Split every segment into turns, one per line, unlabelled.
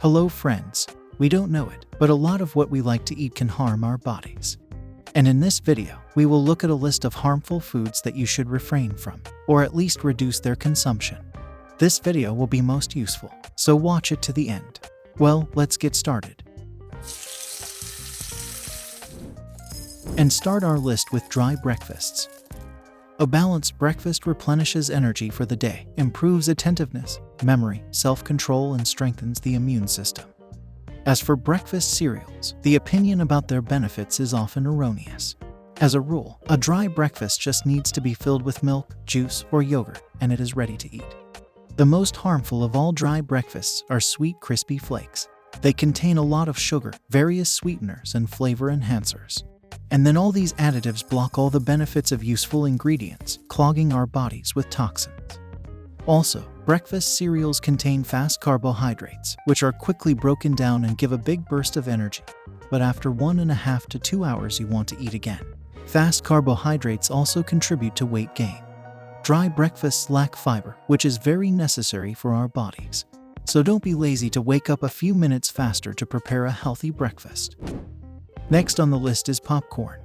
Hello friends, we don't know it, but a lot of what we like to eat can harm our bodies. And in this video, we will look at a list of harmful foods that you should refrain from, or at least reduce their consumption. This video will be most useful, so watch it to the end. Well, let's get started. And start our list with dry breakfasts. A balanced breakfast replenishes energy for the day, improves attentiveness, memory, self-control, and strengthens the immune system. As for breakfast cereals, the opinion about their benefits is often erroneous. As a rule, a dry breakfast just needs to be filled with milk, juice, or yogurt, and it is ready to eat. The most harmful of all dry breakfasts are sweet, crispy flakes. They contain a lot of sugar, various sweeteners, and flavor enhancers. And then all these additives block all the benefits of useful ingredients, clogging our bodies with toxins. Also, breakfast cereals contain fast carbohydrates, which are quickly broken down and give a big burst of energy. But after 1.5 to 2 hours, you want to eat again. Fast carbohydrates also contribute to weight gain. Dry breakfasts lack fiber, which is very necessary for our bodies. So don't be lazy to wake up a few minutes faster to prepare a healthy breakfast. Next on the list is popcorn.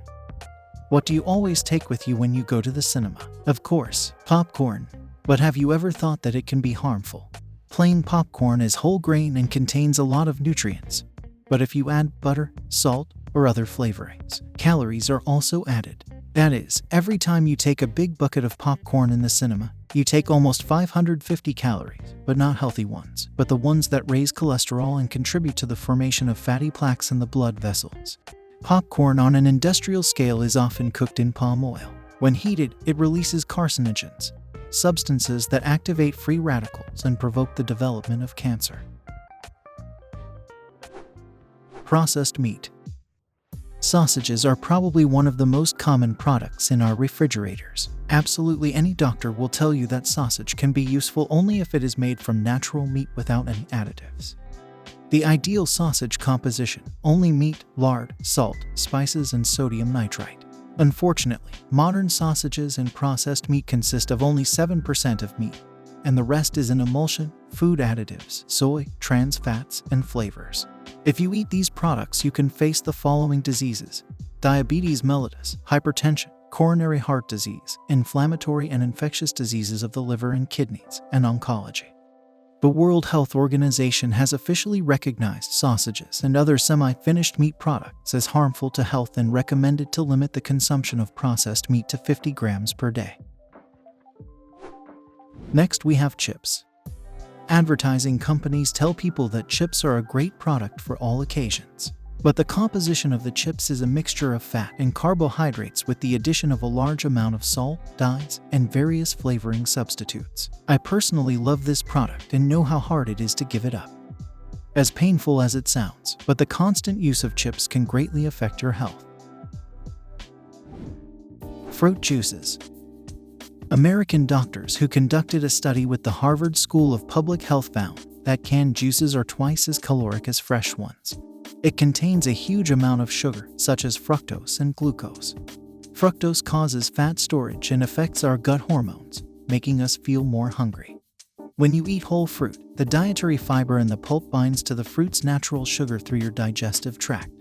What do you always take with you when you go to the cinema? Of course, popcorn. But have you ever thought that it can be harmful? Plain popcorn is whole grain and contains a lot of nutrients. But if you add butter, salt, or other flavorings, calories are also added. That is, every time you take a big bucket of popcorn in the cinema, you take almost 550 calories, but not healthy ones, but the ones that raise cholesterol and contribute to the formation of fatty plaques in the blood vessels. Popcorn on an industrial scale is often cooked in palm oil. When heated, it releases carcinogens, substances that activate free radicals and provoke the development of cancer. Processed meat. Sausages are probably one of the most common products in our refrigerators. Absolutely any doctor will tell you that sausage can be useful only if it is made from natural meat without any additives. The ideal sausage composition: only meat, lard, salt, spices, and sodium nitrite. Unfortunately, modern sausages and processed meat consist of only 7% of meat, and the rest is an emulsion, food additives, soy, trans fats, and flavors. If you eat these products, you can face the following diseases: diabetes mellitus, hypertension, coronary heart disease, inflammatory and infectious diseases of the liver and kidneys, and oncology. The World Health Organization has officially recognized sausages and other semi-finished meat products as harmful to health and recommended to limit the consumption of processed meat to 50 grams per day. Next, we have chips. Advertising companies tell people that chips are a great product for all occasions. But the composition of the chips is a mixture of fat and carbohydrates with the addition of a large amount of salt, dyes, and various flavoring substitutes. I personally love this product and know how hard it is to give it up. As painful as it sounds, but the constant use of chips can greatly affect your health. Fruit juices. American doctors who conducted a study with the Harvard School of Public Health found that canned juices are twice as caloric as fresh ones. It contains a huge amount of sugar, such as fructose and glucose. Fructose causes fat storage and affects our gut hormones, making us feel more hungry. When you eat whole fruit, the dietary fiber in the pulp binds to the fruit's natural sugar through your digestive tract.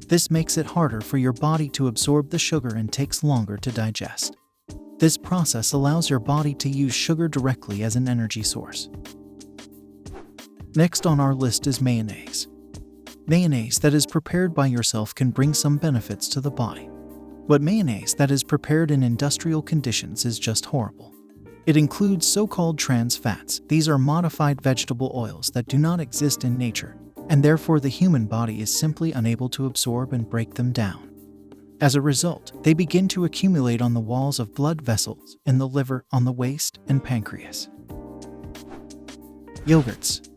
This makes it harder for your body to absorb the sugar and takes longer to digest. This process allows your body to use sugar directly as an energy source. Next on our list is mayonnaise. Mayonnaise that is prepared by yourself can bring some benefits to the body. But mayonnaise that is prepared in industrial conditions is just horrible. It includes so-called trans fats. These are modified vegetable oils that do not exist in nature, and therefore the human body is simply unable to absorb and break them down. As a result, they begin to accumulate on the walls of blood vessels, in the liver, on the waist, and pancreas. Yogurts.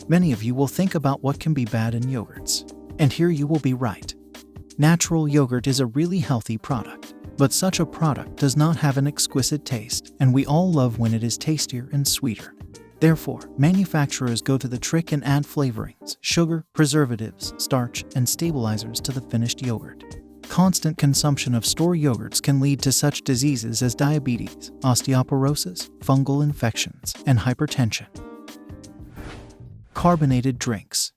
Many of you will think about what can be bad in yogurts. And here you will be right. Natural yogurt is a really healthy product, but such a product does not have an exquisite taste, and we all love when it is tastier and sweeter. Therefore, manufacturers go to the trick and add flavorings, sugar, preservatives, starch, and stabilizers to the finished yogurt. Constant consumption of store yogurts can lead to such diseases as diabetes, osteoporosis, fungal infections, and hypertension. Carbonated drinks.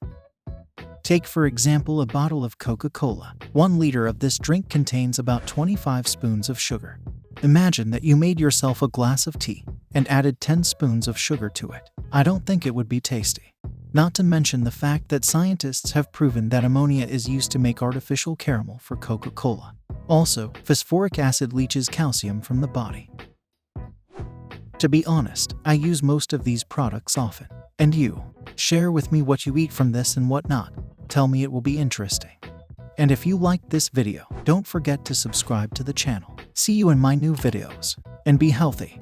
Take for example a bottle of Coca-Cola. 1 liter of this drink contains about 25 spoons of sugar. Imagine that you made yourself a glass of tea and added 10 spoons of sugar to it. I don't think it would be tasty. Not to mention the fact that scientists have proven that ammonia is used to make artificial caramel for Coca-Cola. Also, phosphoric acid leaches calcium from the body. To be honest, I use most of these products often. And you? Share with me what you eat from this and what not. Tell me, it will be interesting. And if you liked this video, don't forget to subscribe to the channel. See you in my new videos. And be healthy.